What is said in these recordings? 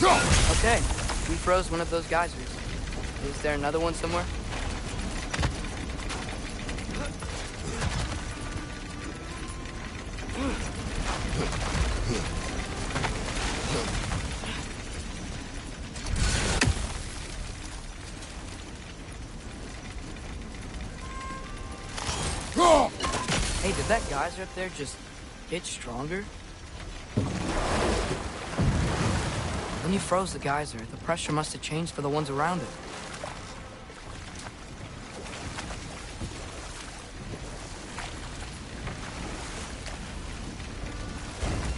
Okay, we froze one of those geysers. Is there another one somewhere? Hey, did that geyser up there just get stronger? When you froze the geyser, the pressure must have changed for the ones around it.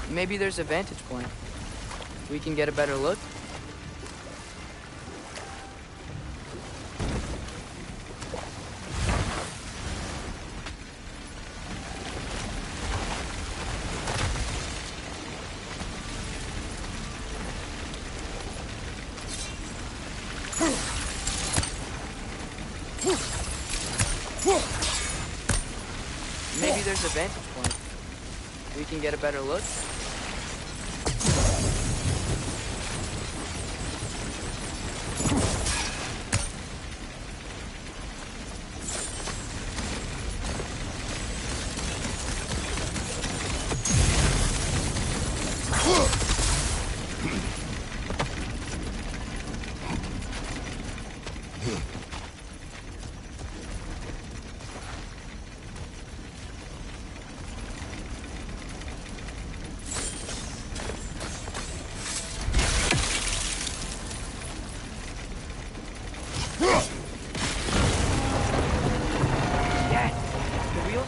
Maybe there's a vantage point. We can get a better look. Maybe there's a vantage point. We can get a better look.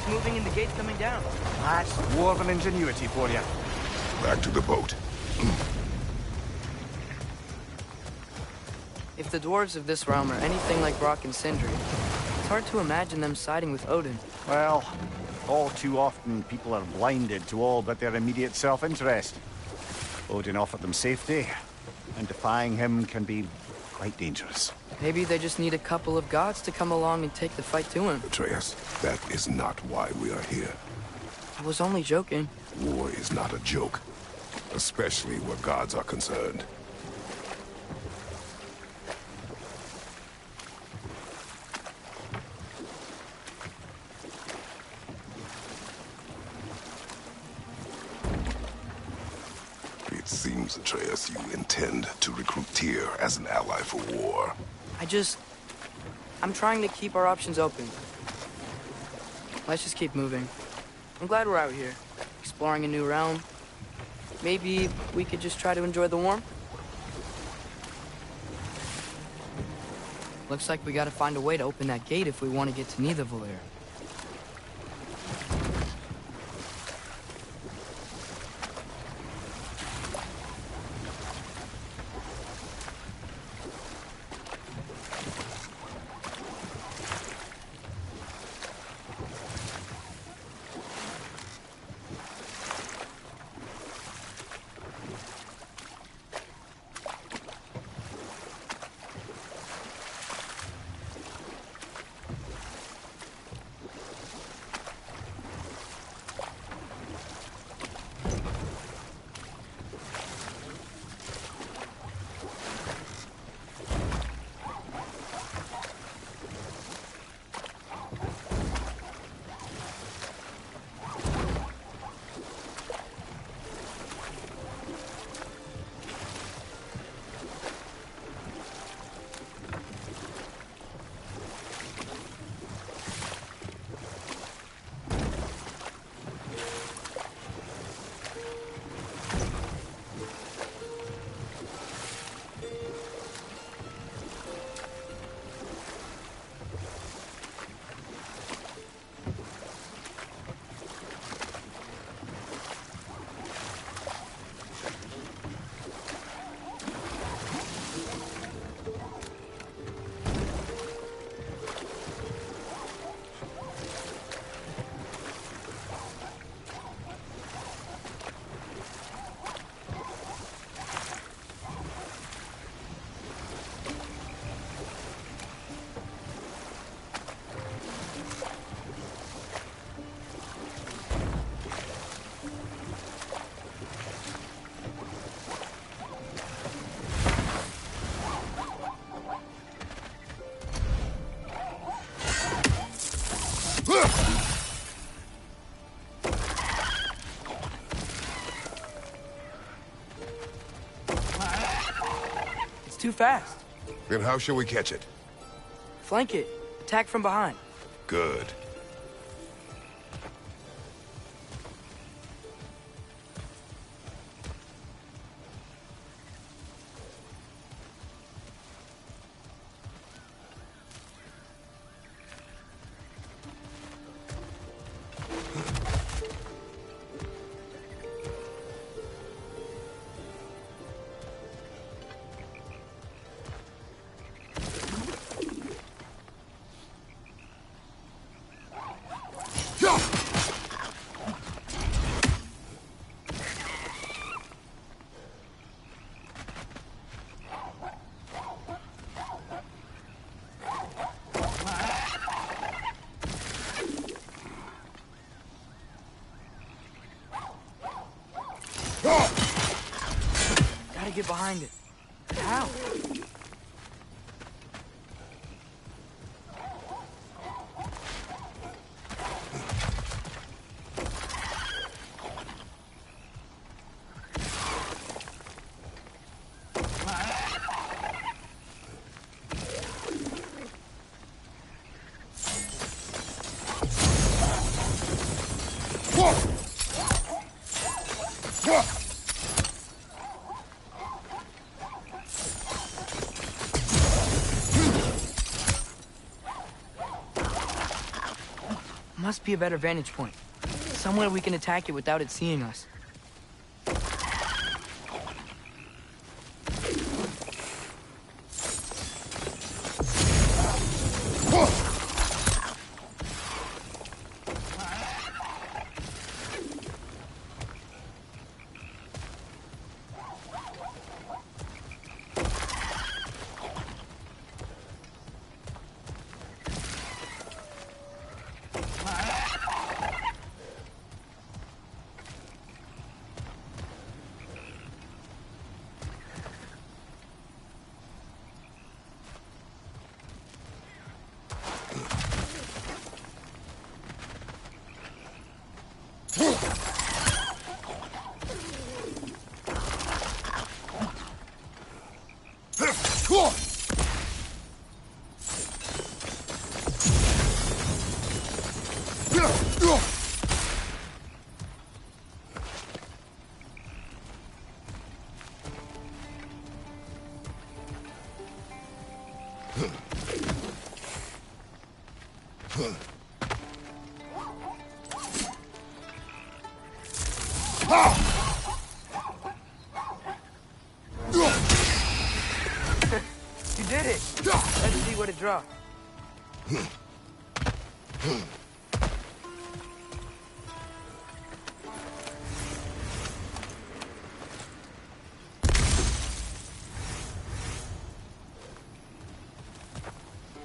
Moving and the gate's coming down. That's dwarven ingenuity for you. Back to the boat. If the dwarves of this realm are anything like Brock and Sindri, it's hard to imagine them siding with Odin. Well, all too often people are blinded to all but their immediate self-interest. Odin offered them safety, and defying him can be quite dangerous. Maybe they just need a couple of gods to come along and take the fight to him. Atreus, that is not why we are here. I was only joking. War is not a joke, especially where gods are concerned. It seems, Atreus, you intend to recruit Tyr as an ally for war. I'm trying to keep our options open. Let's just keep moving. I'm glad we're out here, exploring a new realm. Maybe we could just try to enjoy the warmth? Looks like we gotta find a way to open that gate if we want to get to Nidavellir. It's too fast. Then how shall we catch it? Flank it. Attack from behind. Good. Gotta get behind it. How? Must be a better vantage point. Somewhere we can attack it without it seeing us. You did it! Let's see what it dropped.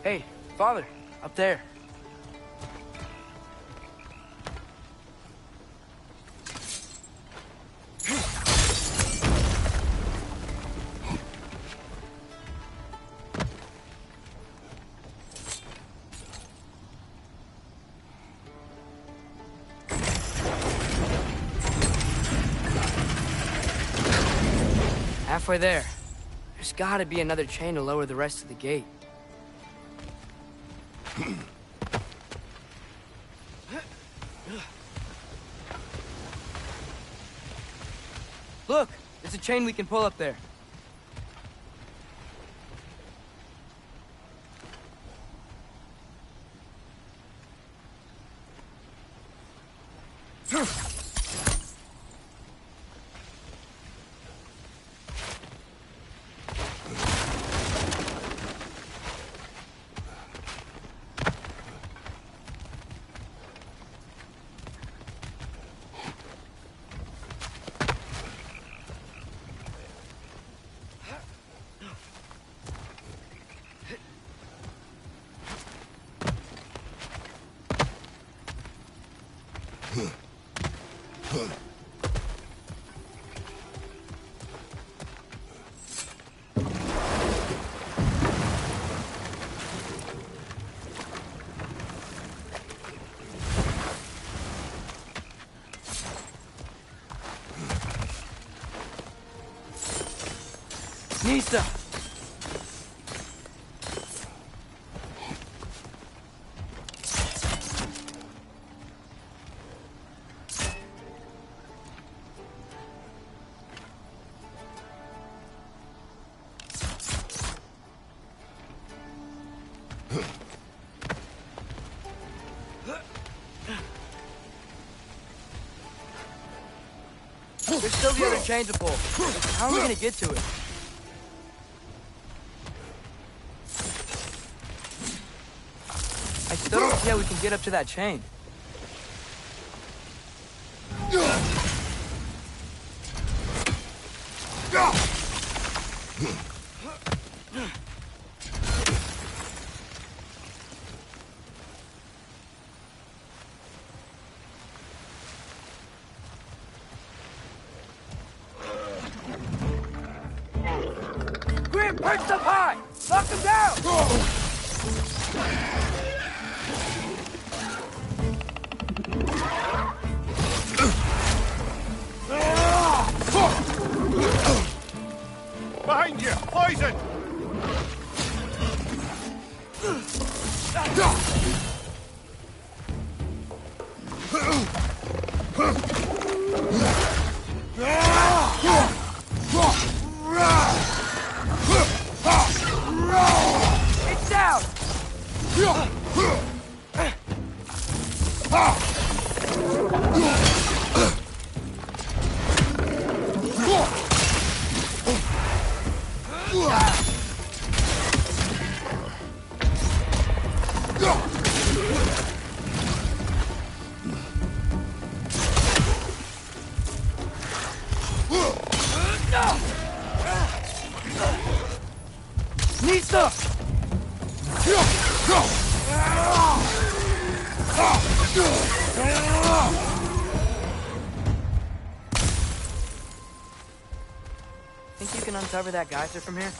Hey, Father, up there. Halfway there. There's gotta be another chain to lower the rest of the gate. Look, there's a chain we can pull up there. Nista! There's still the other chain to pull. How are we gonna get to it? I still don't see how we can get up to that chain. Grim, perched up high! Knock him down! Behind you! Poison! It's down! Nista! Think you can uncover that geyser from here?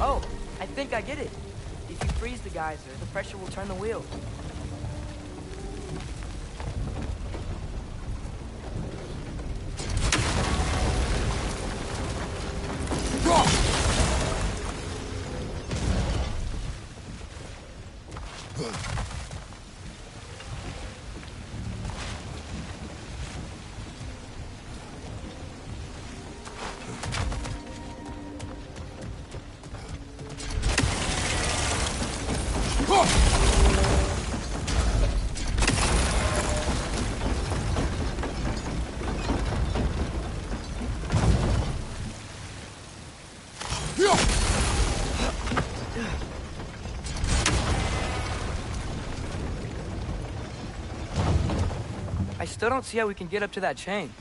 Oh, I think I get it. If you freeze the geyser, the pressure will turn the wheel. I still don't see how we can get up to that chain.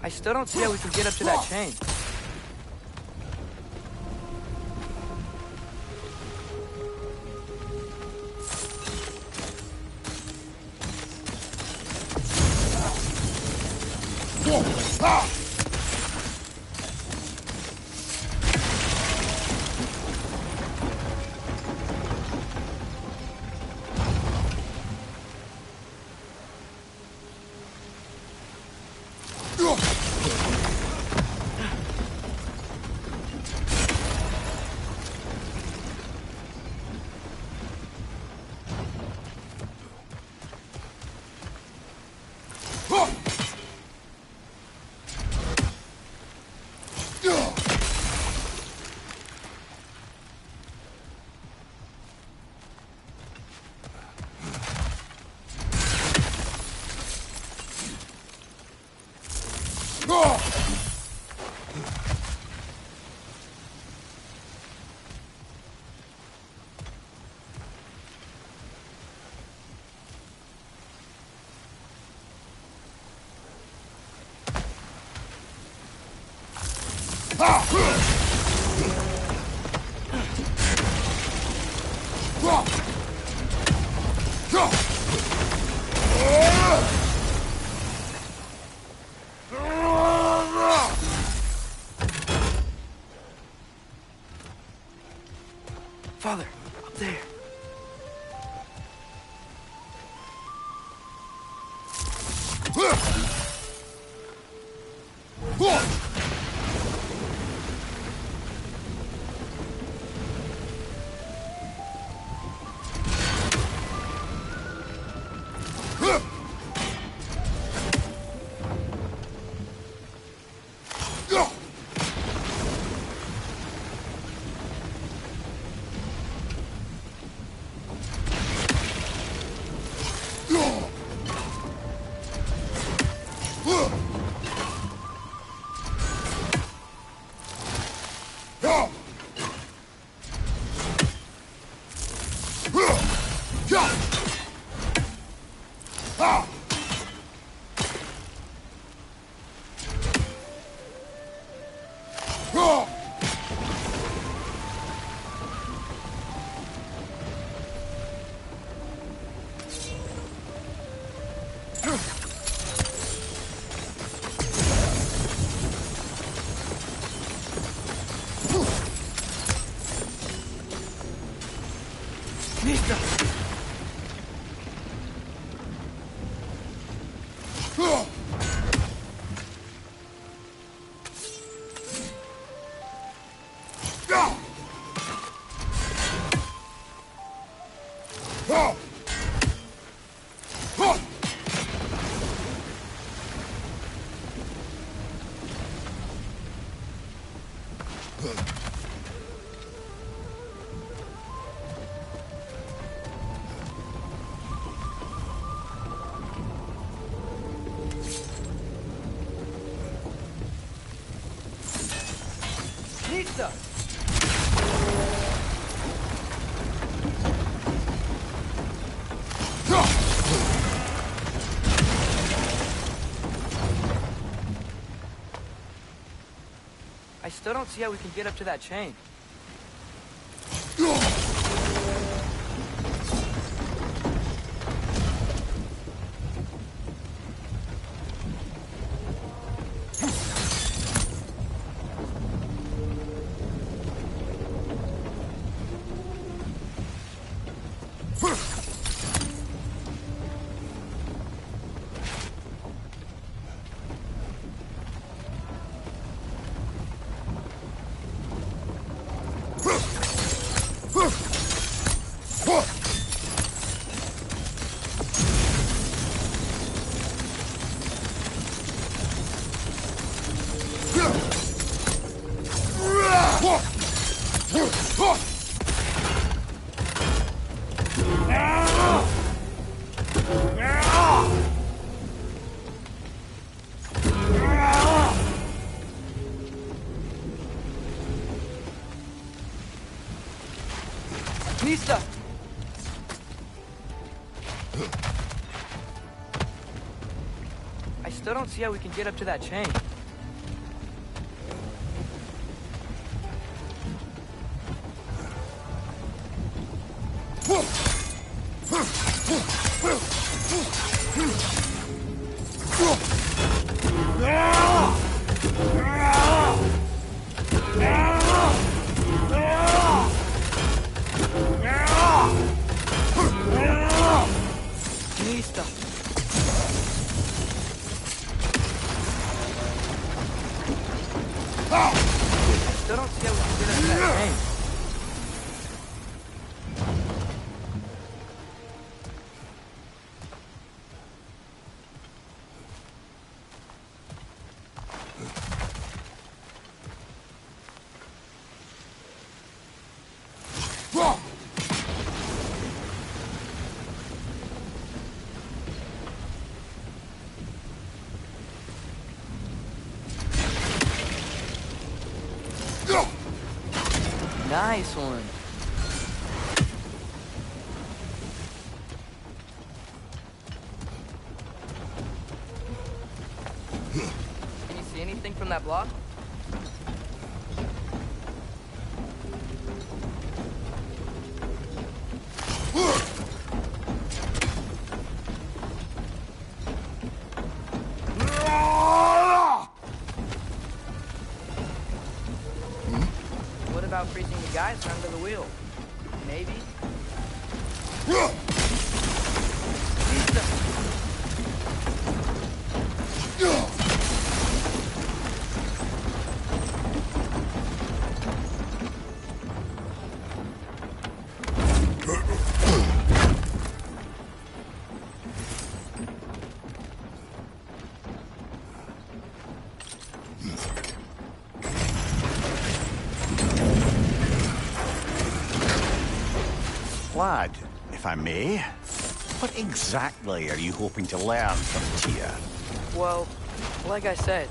I still don't see how we can get up to that chain. Father, up there. Pizza! I still don't see how we can get up to that chain. Mista! I still don't see how we can get up to that chain. Mista! I still don't see how we can get up to that chain. Nice one. Can you see anything from that block? What about freezing the guys under the wheel? Maybe? Lad, if I may, what exactly are you hoping to learn from Tyr? Well, like I said,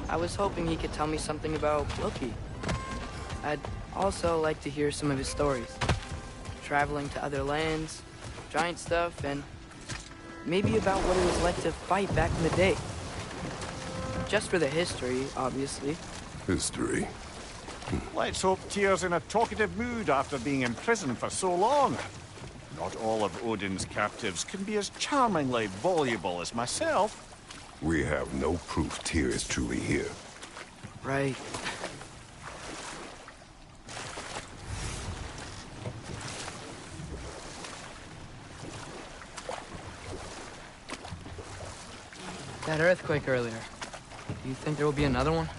I was hoping he could tell me something about Loki. I'd also like to hear some of his stories. Traveling to other lands, giant stuff, and maybe about what it was like to fight back in the day. Just for the history, obviously. History. Let's hope Tyr's in a talkative mood after being in prison for so long. Not all of Odin's captives can be as charmingly voluble as myself. We have no proof Tyr is truly here. Right. That earthquake earlier. Do you think there will be another one?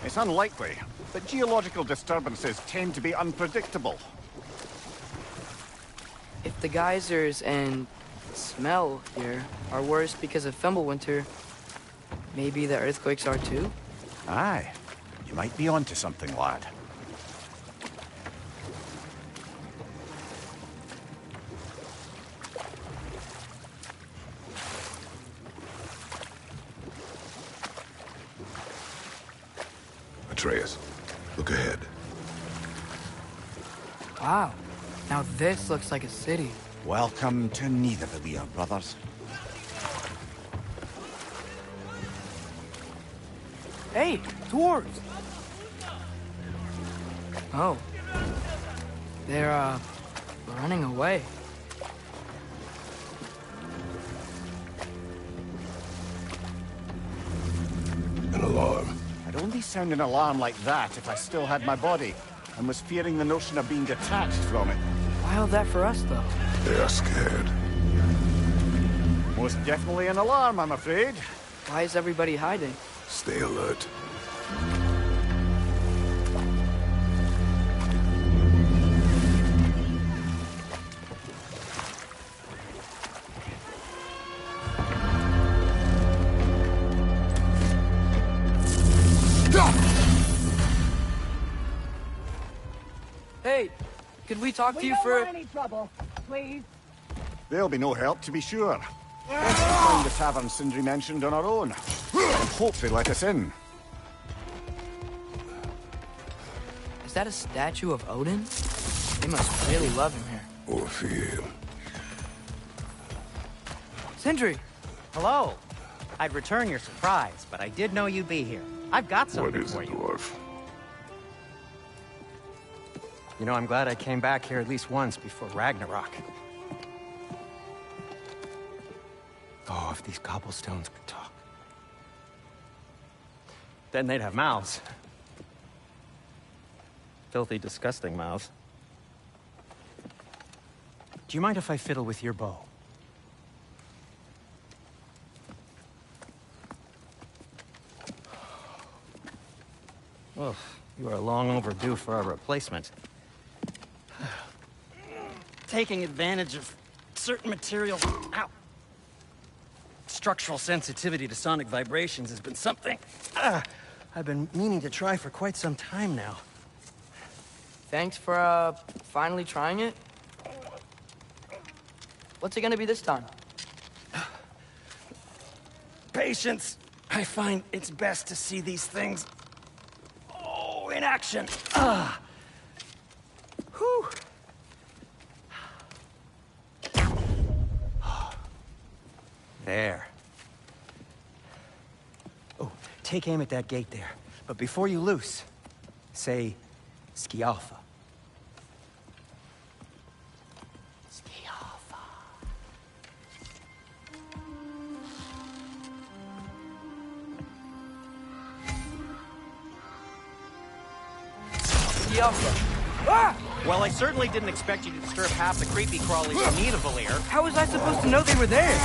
It's unlikely, but geological disturbances tend to be unpredictable. If the geysers and smell here are worse because of Fimbulwinter, maybe the earthquakes are too? Aye, you might be onto something, lad. Atreus, look ahead. Wow. Now this looks like a city. Welcome to Nidavellir, brothers. Hey, dwarves! Oh. They're, running away. An alarm. I'd only sound an alarm like that if I still had my body, and was fearing the notion of being detached from it. Why all that for us, though? They are scared. Most definitely an alarm, I'm afraid. Why is everybody hiding? Stay alert. Hey, could we talk to you for... We don't want any trouble, please. There'll be no help, to be sure. Let's find the tavern Sindri mentioned on our own. And hope they let us in. Is that a statue of Odin? They must really love him here. or fear. Sindri! Hello. I'd return your surprise, but I did know you'd be here. I've got What something is for it, you. dwarf? You know, I'm glad I came back here at least once before Ragnarok. Oh, if these cobblestones could talk. Then they'd have mouths. Filthy, disgusting mouths. Do you mind if I fiddle with your bow? Oh, you are long overdue for a replacement. Taking advantage of certain materials. Ow! Structural sensitivity to sonic vibrations has been something I've been meaning to try for quite some time now. Thanks for, finally trying it. What's it gonna be this time? Patience. I find it's best to see these things, in action. Whew. There. Oh, take aim at that gate there. But before you loose, say, Skialfa. Skialfa. Skialfa. Ah! Well, I certainly didn't expect you to disturb half the creepy crawlies in need of Valir. How was I supposed to know they were there?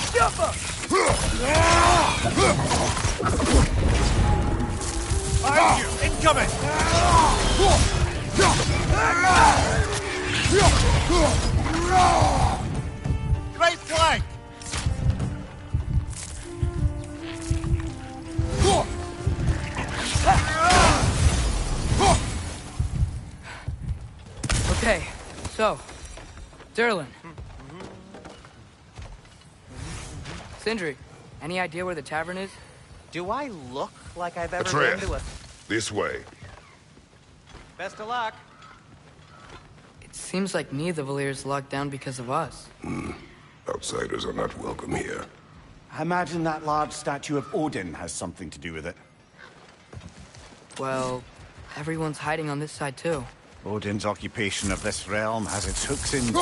Skialfa! Behind you! Incoming! Great flank! Okay, so, Durlin. Sindri, any idea where the tavern is? Do I look like I've ever Atreus, been to a... this way. Best of luck. It seems like neither Valir's locked down because of us. Outsiders are not welcome here. I imagine that large statue of Odin has something to do with it. Well, everyone's hiding on this side too. Odin's occupation of this realm has its hooks in...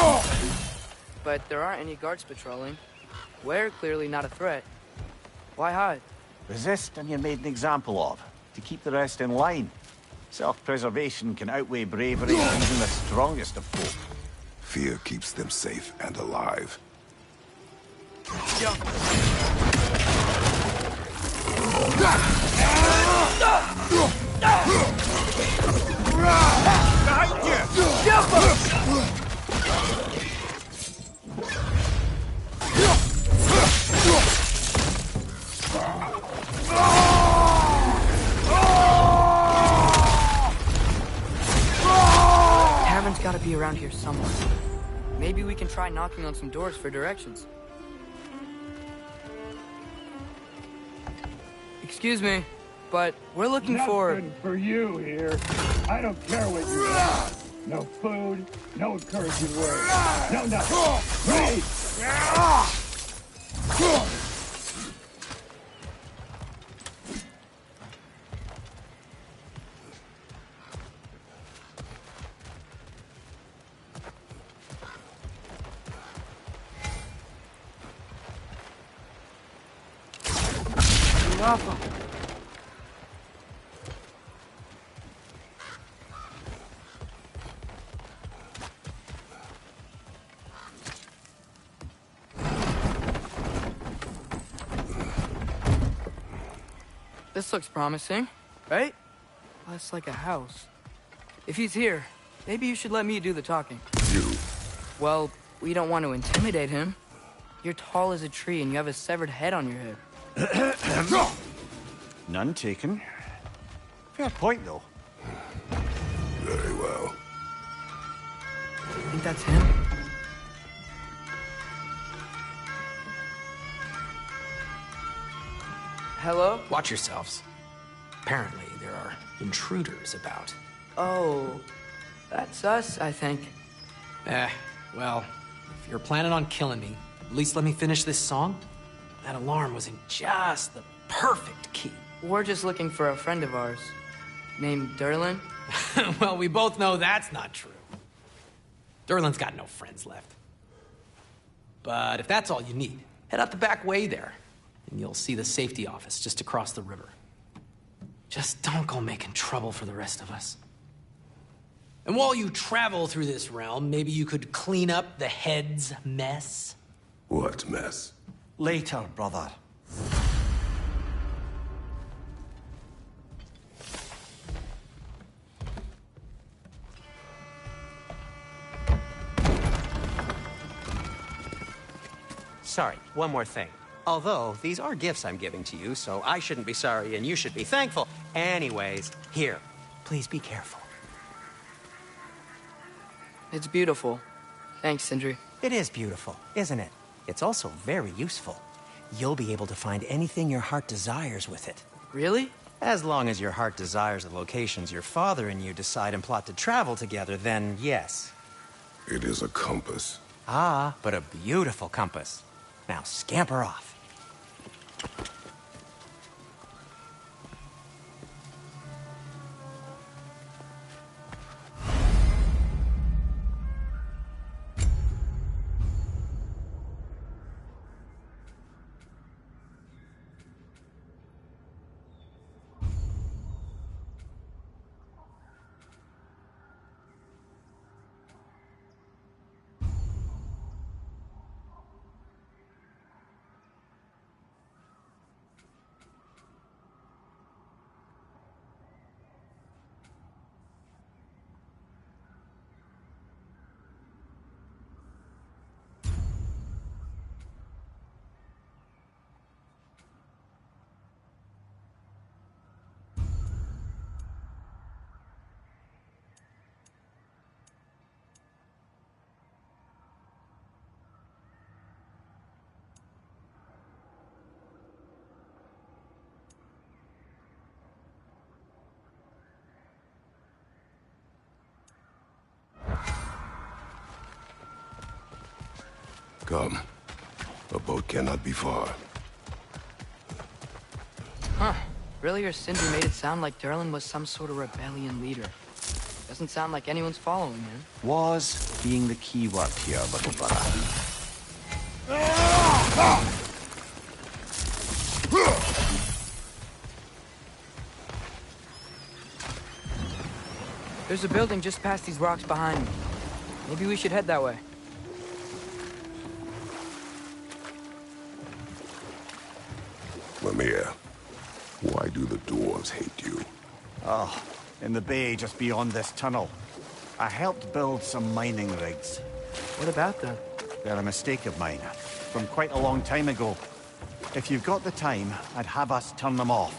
But there aren't any guards patrolling. We're clearly not a threat. Why hide? Resist and you're made an example of, to keep the rest in line. Self-preservation can outweigh bravery of even the strongest of folk. Fear keeps them safe and alive. Behind you! Tavern's gotta be around here somewhere. Maybe we can try knocking on some doors for directions. Excuse me, but we're looking for... Nothing for you here. I don't care what you want. No food, no encouraging words. No nothing. Right? Awful. This looks promising, right? Less like a house. If he's here, maybe you should let me do the talking. You. Well, we don't want to intimidate him. You're tall as a tree and you have a severed head on your head. None taken. Fair point, though. Very well. Think that's him? Hello? Watch yourselves. Apparently, there are intruders about. Oh, that's us, I think. Well, if you're planning on killing me, at least let me finish this song. That alarm was in just the perfect key. We're just looking for a friend of ours named Derlin. Well, we both know that's not true. Derlin's got no friends left. But if that's all you need, head out the back way there, and you'll see the safety office just across the river. Just don't go making trouble for the rest of us. And while you travel through this realm, maybe you could clean up the head's mess? What mess? Later, brother. Sorry, one more thing. Although, these are gifts I'm giving to you, so I shouldn't be sorry and you should be thankful. Anyways, here, please be careful. It's beautiful. Thanks, Sindri. It is beautiful, isn't it? It's also very useful. You'll be able to find anything your heart desires with it. Really? As long as your heart desires the locations your father and you decide and plot to travel together, then yes. It is a compass. Ah, but a beautiful compass. Now scamper off. Come. A boat cannot be far. Huh. Earlier, Sindri made it sound like Derlin was some sort of rebellion leader. Doesn't sound like anyone's following him. Was being the key word here, little brother. There's a building just past these rocks behind me. Maybe we should head that way. Mimir, why do the dwarves hate you? Oh, in the bay just beyond this tunnel. I helped build some mining rigs. What about them? They're a mistake of mine, from quite a long time ago. If you've got the time, I'd have us turn them off.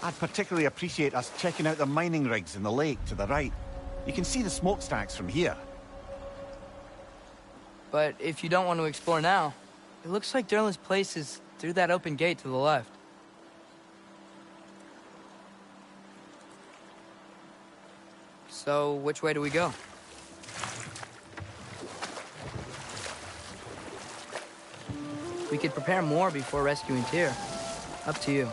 I'd particularly appreciate us checking out the mining rigs in the lake to the right. You can see the smokestacks from here. But if you don't want to explore now, it looks like Derlin's place is through that open gate to the left. So, which way do we go? We could prepare more before rescuing Tyr. Up to you.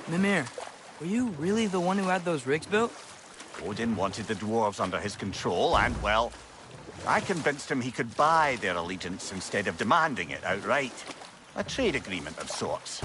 Mimir, were you really the one who had those rigs built? Odin wanted the dwarves under his control, and, well, I convinced him he could buy their allegiance instead of demanding it outright. A trade agreement of sorts.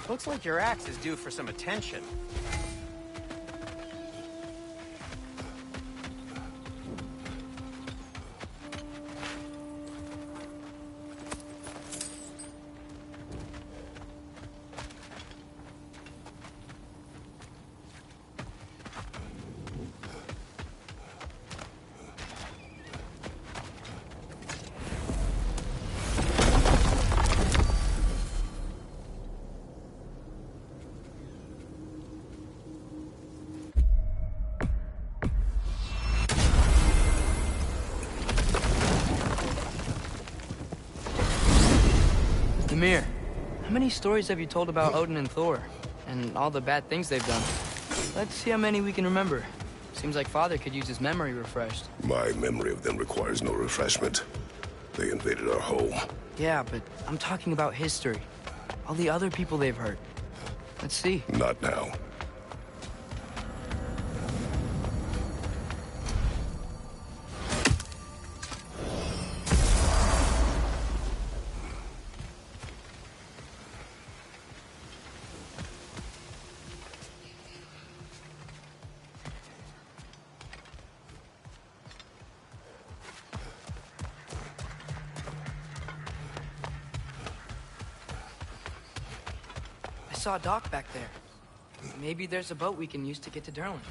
Looks like your axe is due for some attention. Mimir, how many stories have you told about Odin and Thor? And all the bad things they've done? Let's see how many we can remember. Seems like Father could use his memory refreshed. My memory of them requires no refreshment. They invaded our home. Yeah, but I'm talking about history. All the other people they've hurt. Let's see. Not now. I saw a dock back there. Maybe there's a boat we can use to get to Durlin's.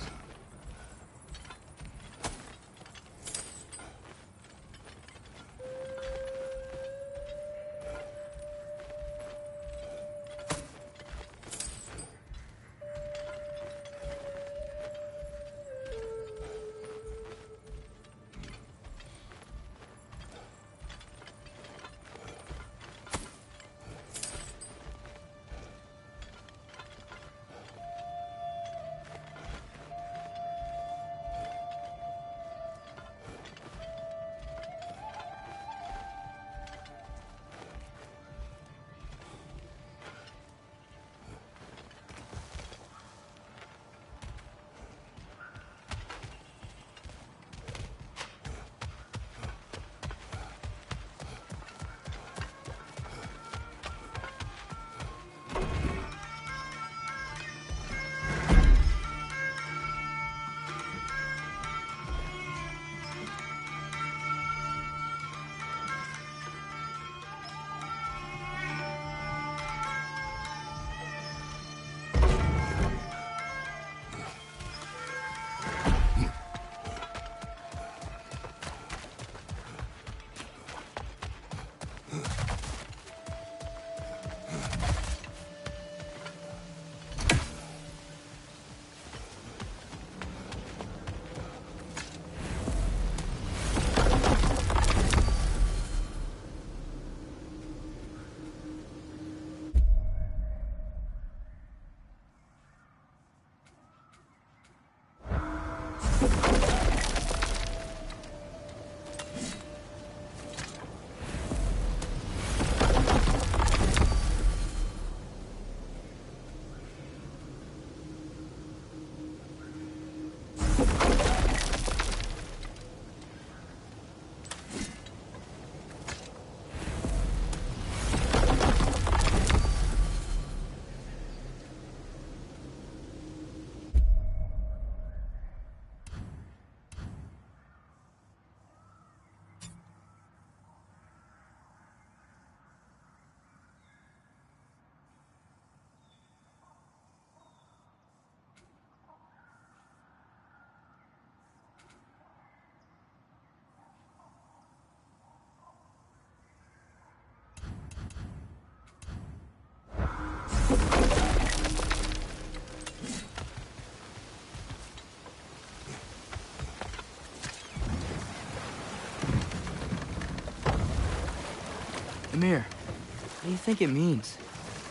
Amir, what do you think it means?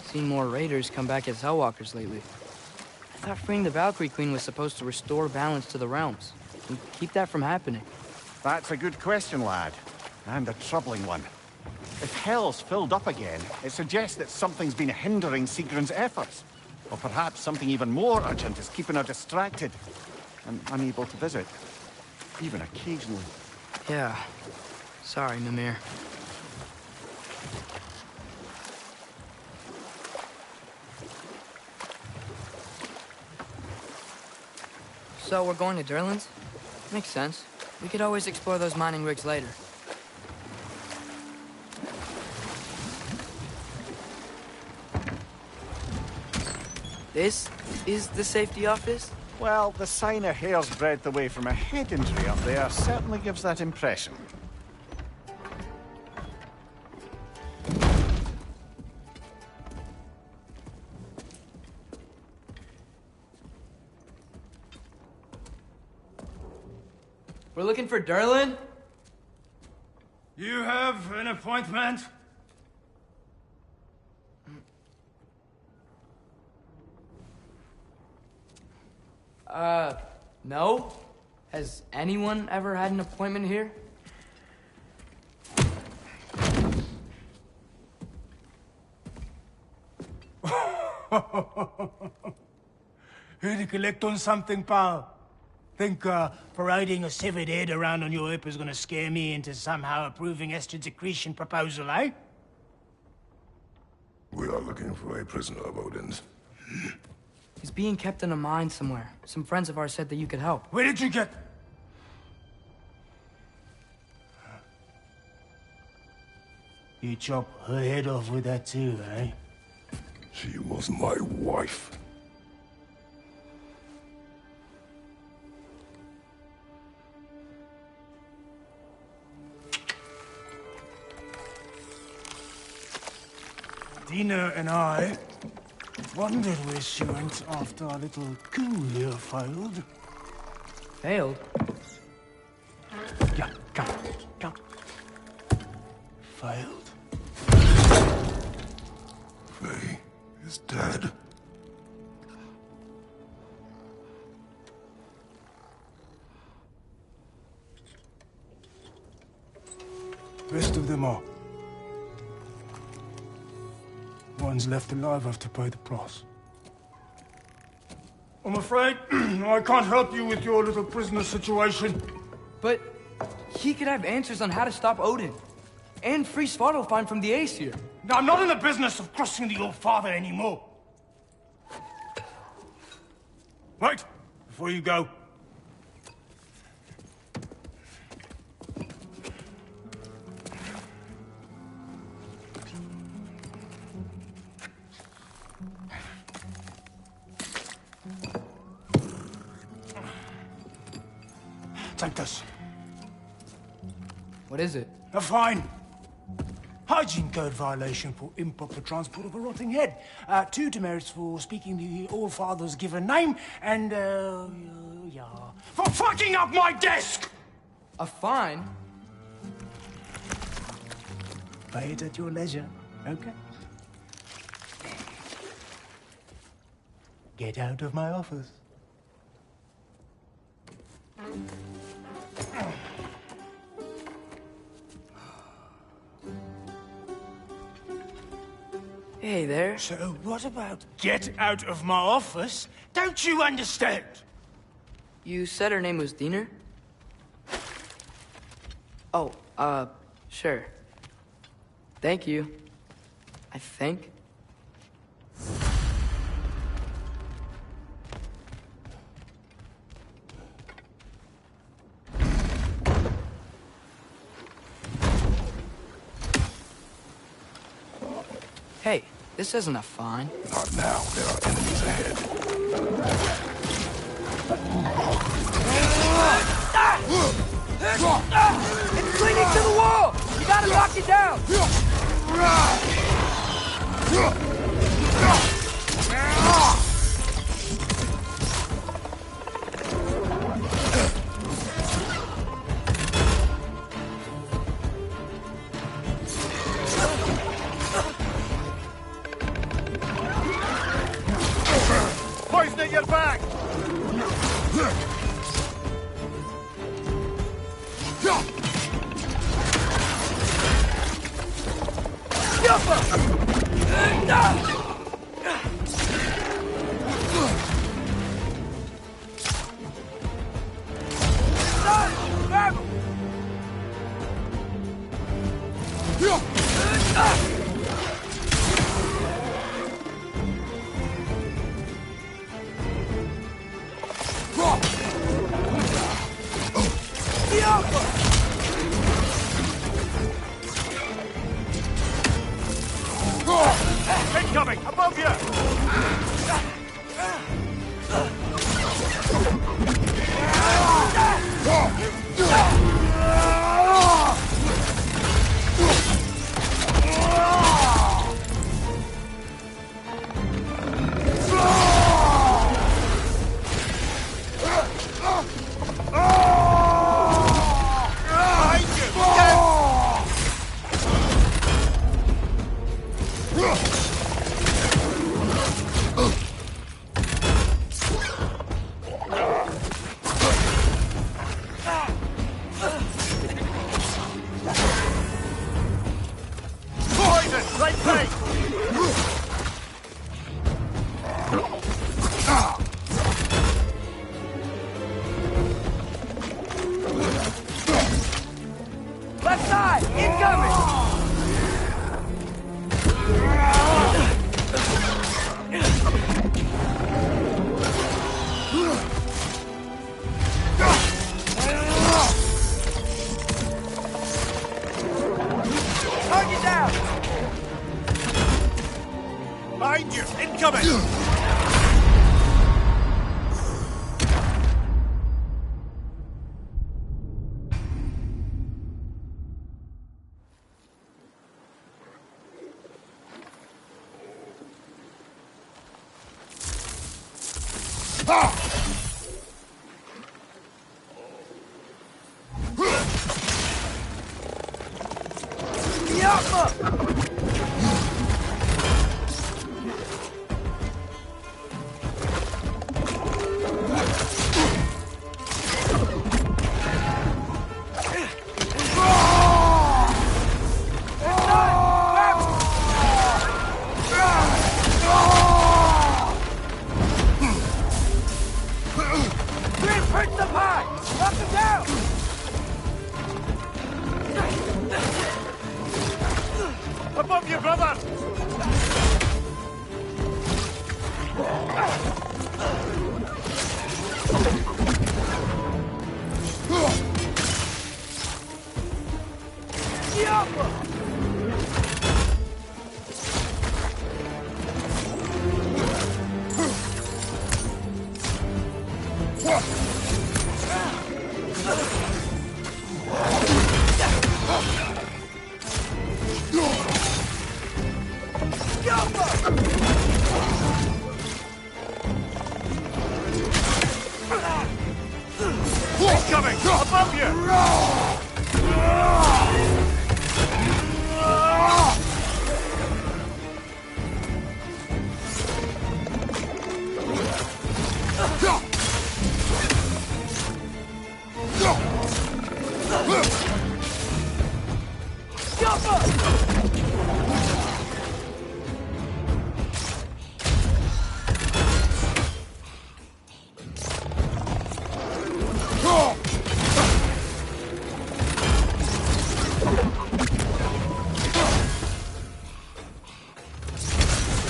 Seen more raiders come back as Hellwalkers lately. I thought freeing the Valkyrie Queen was supposed to restore balance to the realms and keep that from happening. That's a good question, lad. And a troubling one. If Hell's filled up again, it suggests that something's been hindering Sigrun's efforts. Or perhaps something even more urgent is keeping her distracted and unable to visit. Even occasionally. Yeah. Sorry, Mimir. So we're going to Durlin's? Makes sense. We could always explore those mining rigs later. This is the safety office? Well, the sign a hair's breadth away from a head injury up there certainly gives that impression. We're looking for Durlin? You have an appointment? No? Has anyone ever had an appointment here? Here to collect on something, pal? Think, parading a severed head around on your hip is gonna scare me into somehow approving Esther's accretion proposal, eh? We are looking for a prisoner of Odin's. He's being kept in a mine somewhere. Some friends of ours said that you could help. Where did you get... You chop her head off with that too, eh? She was my wife. Dina and I wondered where she went after our little coup here failed. Failed? Yeah, come. Failed. Faye is dead. Rest of them are. One's left alive have to pay the price. I'm afraid I can't help you with your little prisoner situation. But he could have answers on how to stop Odin. And free Svartalfheim from the Aesir. I'm not in the business of crossing the old father anymore. Wait, before you go. Take this. What is it? A fine. Hygiene code violation for improper transport of a rotting head. 2 demerits for speaking the All-Father's given name, and, yeah... for fucking up my desk! A fine? Pay it at your leisure, okay? Get out of my office. Hey there. So what about get out of my office? Don't you understand? You said her name was Diener? Oh, sure. Thank you. I think. Hey, this isn't a fine. Not now. There are enemies ahead. It's clinging to the wall! You gotta knock it down! Incoming! Above you! Left side! Incoming! Target down! Behind you! Incoming! Above you, brother! Coming! Above you!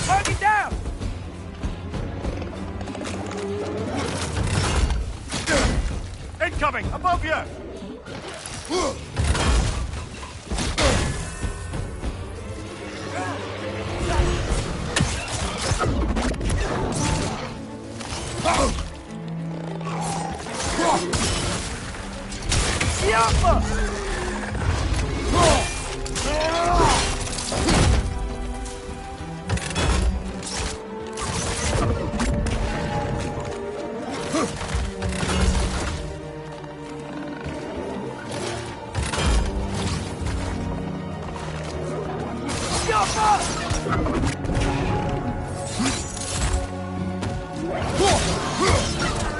Target down! Incoming! Above you!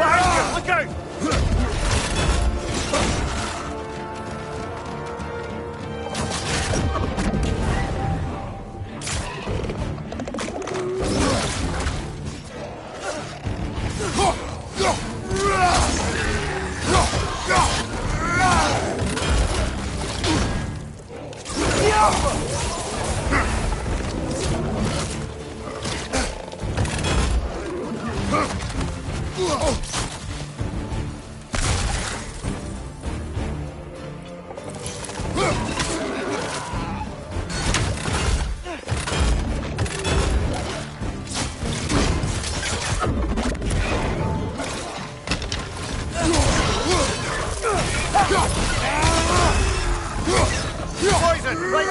Behind you! Look out! Poison! Right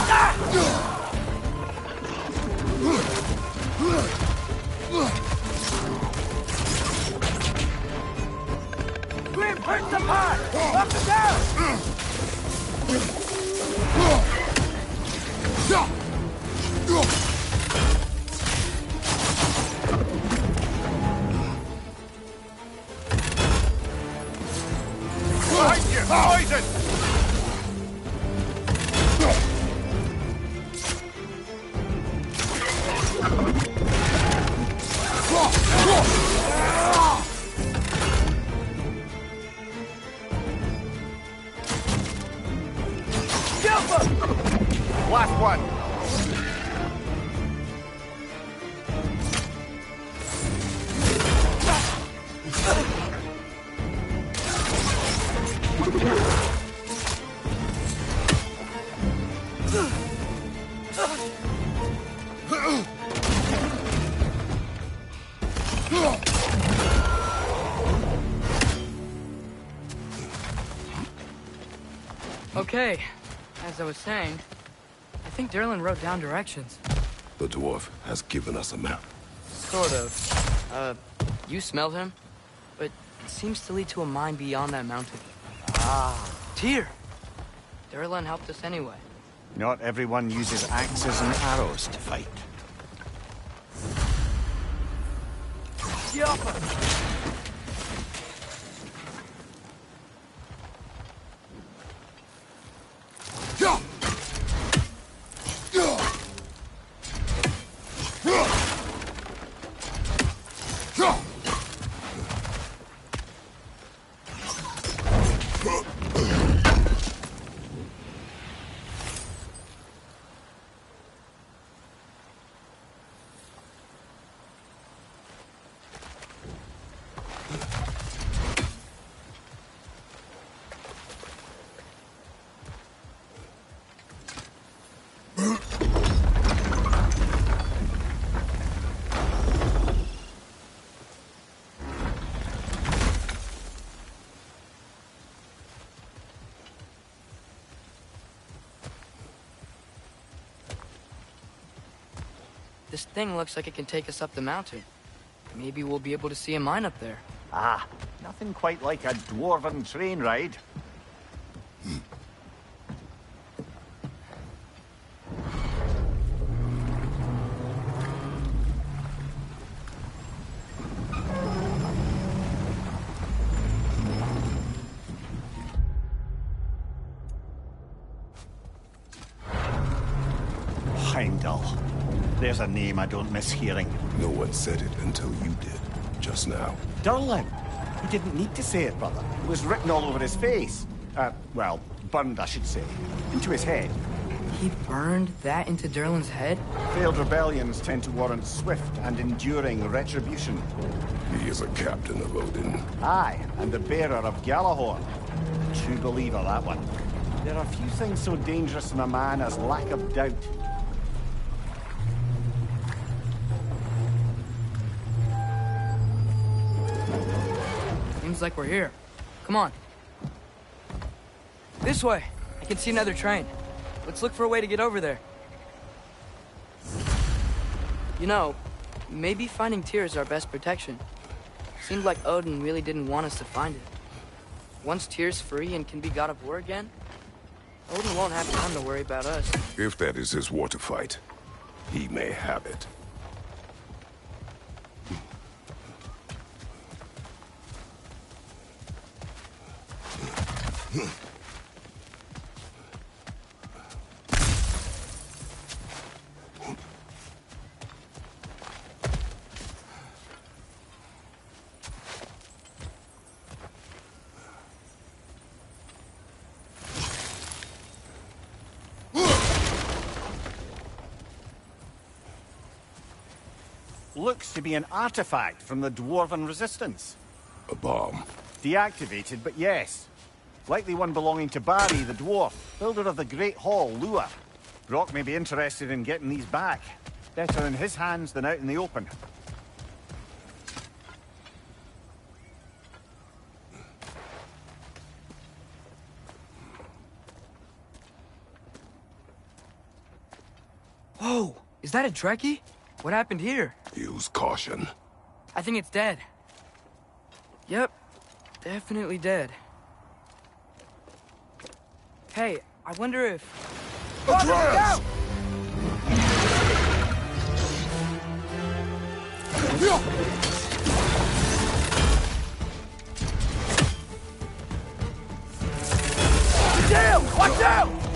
side! Grim, hurt the pot! Up and down! Behind you! Poison! Last one! Okay, as I was saying, I think Derlin wrote down directions. The dwarf has given us a map. Sort of. You smelled him, but it seems to lead to a mine beyond that mountain. Ah, Tyr! Derlin helped us anyway. Not everyone uses axes and arrows to fight. This thing looks like it can take us up the mountain. Maybe we'll be able to see a mine up there. Ah, nothing quite like a dwarven train ride. Heimdall. There's a name I don't miss hearing. No one said it until you did, just now. Durlin. He didn't need to say it, brother. It was written all over his face. Well, burned, I should say. Into his head. He burned that into Derlin's head? Failed rebellions tend to warrant swift and enduring retribution. He is a captain of Odin. Aye, and the bearer of Gjallarhorn. True believer, that one. There are few things so dangerous in a man as lack of doubt. Seems like we're here. Come on. This way. I can see another train. Let's look for a way to get over there. You know, maybe finding Tyr is our best protection. Seemed like Odin really didn't want us to find it. Once Tyr's free and can be god of war again, Odin won't have time to worry about us. If that is his war to fight, he may have it. Looks to be an artifact from the Dwarven Resistance. A bomb. Deactivated, but yes. Likely one belonging to Barry, the dwarf, builder of the Great Hall, Lua. Brock may be interested in getting these back. Better in his hands than out in the open. Whoa! Is that a Trekkie? What happened here? Use caution. I think it's dead. Yep. Definitely dead. Hey, I wonder if... Atreus! Damn! Watch out!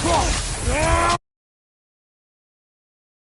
Cross!